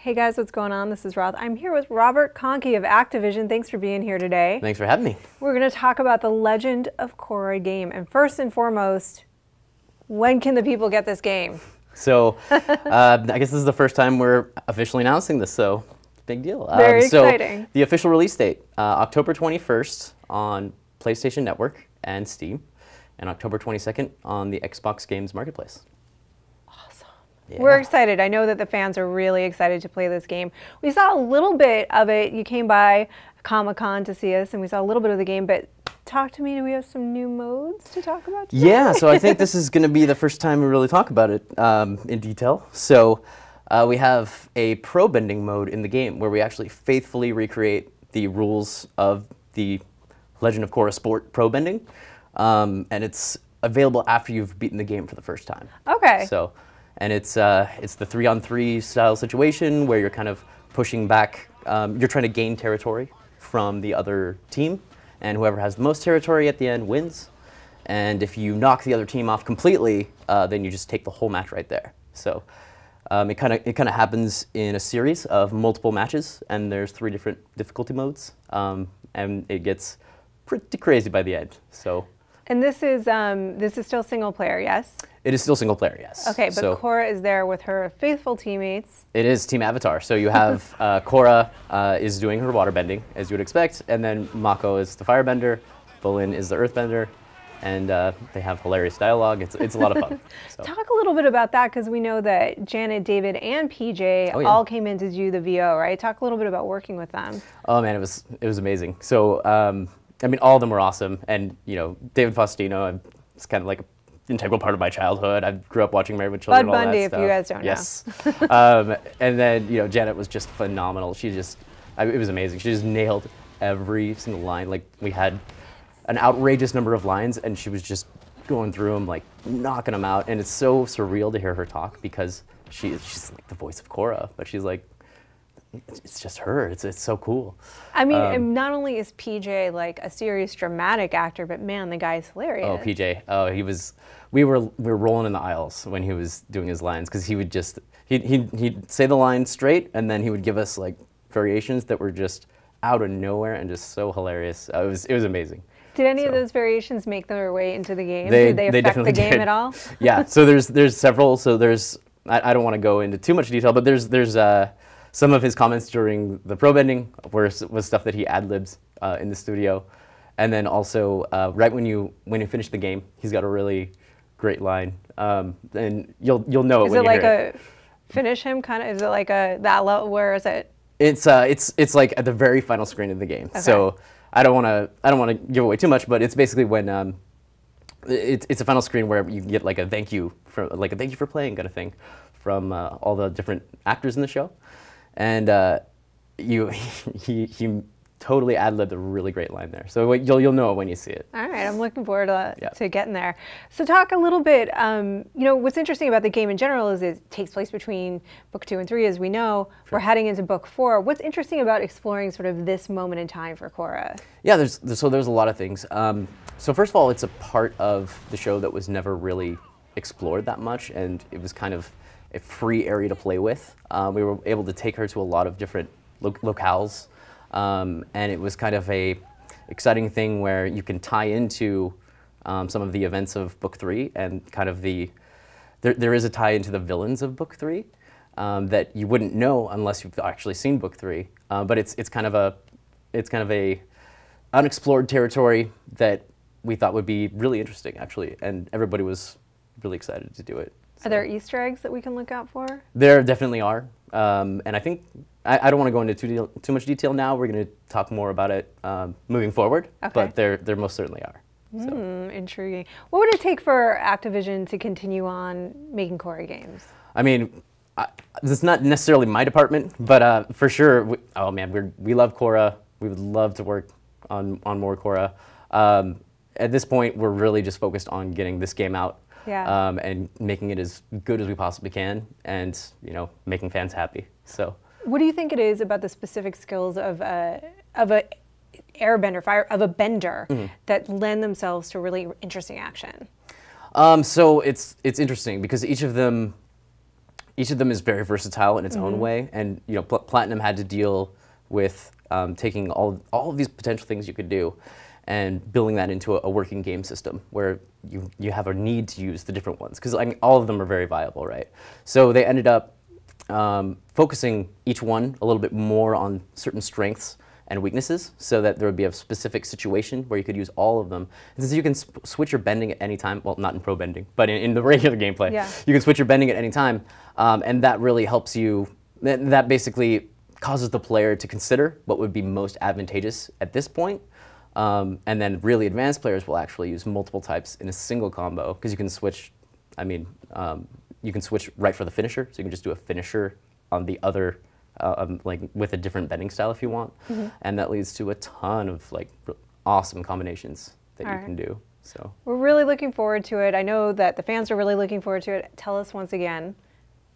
Hey guys, what's going on? This is Roth. I'm here with Robert Conkey of Activision. Thanks for being here today. Thanks for having me. We're going to talk about the Legend of Korra game. And first and foremost, when can the people get this game? So I guess this is the first time we're officially announcing this, so big deal. Very exciting. So the official release date, October 21st on PlayStation Network and Steam, and October 22nd on the Xbox Games Marketplace. Yeah. We're excited. I know that the fans are really excited to play this game. We saw a little bit of it. You came by Comic-Con to see us, and we saw a little bit of the game, but talk to me. Do we have some new modes to talk about today? Yeah, so I think this is going to be the first time we really talk about it in detail. So we have a Probending Mode in the game where we actually faithfully recreate the rules of the Legend of Korra sport Probending, and it's available after you've beaten the game for the first time. Okay. So. And it's the 3-on-3 style situation where you're kind of pushing back, you're trying to gain territory from the other team, and whoever has the most territory at the end wins. And if you knock the other team off completely, then you just take the whole match right there. So it kind of happens in a series of multiple matches, and there's 3 different difficulty modes, and it gets pretty crazy by the end. So. And this is still single player, yes? It is still single player, yes. Okay, but so, Korra is there with her faithful teammates. It is Team Avatar. So you have Korra is doing her water bending, as you would expect, and then Mako is the firebender, Bolin is the earthbender, and they have hilarious dialogue. It's a lot of fun. So. Talk a little bit about that, because we know that Janet, David, and PJ all came in to do the VO, right? Talk a little bit about working with them. Oh man, it was amazing. So I mean, all of them were awesome, and you know, David Faustino, it's kind of like an integral part of my childhood. I grew up watching Married with Children. Bud and all Bundy, that if stuff. you guys don't know. Yes. And then you know, Janet was just phenomenal. She just, it was amazing. She just nailed every single line. Like we had an outrageous number of lines, and she was just going through them, like knocking them out. And it's so surreal to hear her talk because she's like the voice of Korra, but she's like. It's just her. It's so cool. I mean, and not only is PJ like a serious dramatic actor, but man, the guy's hilarious. Oh, PJ. Oh, he was. We were rolling in the aisles when he was doing his lines because he would just he'd say the line straight and then he would give us like variations that were just out of nowhere and just so hilarious. It was amazing. Did any of those variations make their way into the game? Did they affect the game at all? Yeah. So there's several. So there's I don't want to go into too much detail, but there's some of his comments during the Probending was stuff that he ad-libs in the studio. And then also, right when you finish the game, he's got a really great line. And you'll know it when you hear it. Is it like a finish him kind of? Is it like a that level? Where is it? It's like at the very final screen of the game. Okay. So I don't want to give away too much, but it's basically when it's a final screen where you get like a thank you for playing kind of thing from all the different actors in the show. And he totally ad-libbed a really great line there. So you'll know it when you see it. All right, I'm looking forward to getting there. So talk a little bit, you know, what's interesting about the game in general is it takes place between book 2 and 3, as we know. Sure. We're heading into book 4. What's interesting about exploring sort of this moment in time for Korra? Yeah, there's a lot of things. So first of all, it's a part of the show that was never really explored that much, and it was kind of a free area to play with. We were able to take her to a lot of different locales, and it was kind of a exciting thing where you can tie into some of the events of Book 3 and kind of there is a tie into the villains of Book 3 that you wouldn't know unless you've actually seen Book 3. But it's kind of a unexplored territory that we thought would be really interesting actually, and everybody was really excited to do it. Are there Easter eggs that we can look out for? There definitely are, and I think I don't want to go into too much detail now. We're going to talk more about it moving forward, but there most certainly are. So. Intriguing. What would it take for Activision to continue on making Korra games? I mean, this is not necessarily my department, but for sure, we love Korra. We would love to work on more Korra. At this point, we're really just focused on getting this game out. Yeah. And making it as good as we possibly can, and you know, making fans happy. So, what do you think it is about the specific skills of a airbender, of a bender, that lend themselves to really interesting action? So it's interesting because each of them each of them is very versatile in its own way, and Platinum had to deal with taking all of these potential things you could do and building that into a working game system where you have a need to use the different ones, because all of them are very viable, right? So they ended up focusing each one a little bit more on certain strengths and weaknesses, so that there would be a specific situation where you could use all of them. And since you can switch your bending at any time, well, not in pro bending, but in the regular gameplay, you can switch your bending at any time, and that really helps you. That basically causes the player to consider what would be most advantageous at this point. And then really advanced players will actually use multiple types in a single combo, because you can switch. You can switch right for the finisher, so you can just do a finisher on the other. Like with a different bending style if you want, and that leads to a ton of awesome combinations that you can do. So we're really looking forward to it. I know that the fans are really looking forward to it. Tell us once again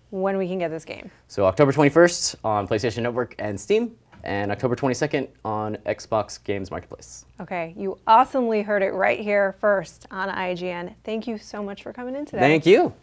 when we can get this game. So October 21st on PlayStation Network and Steam, and October 22nd on Xbox Games Marketplace. Okay, you awesomely heard it right here first on IGN. Thank you so much for coming in today. Thank you.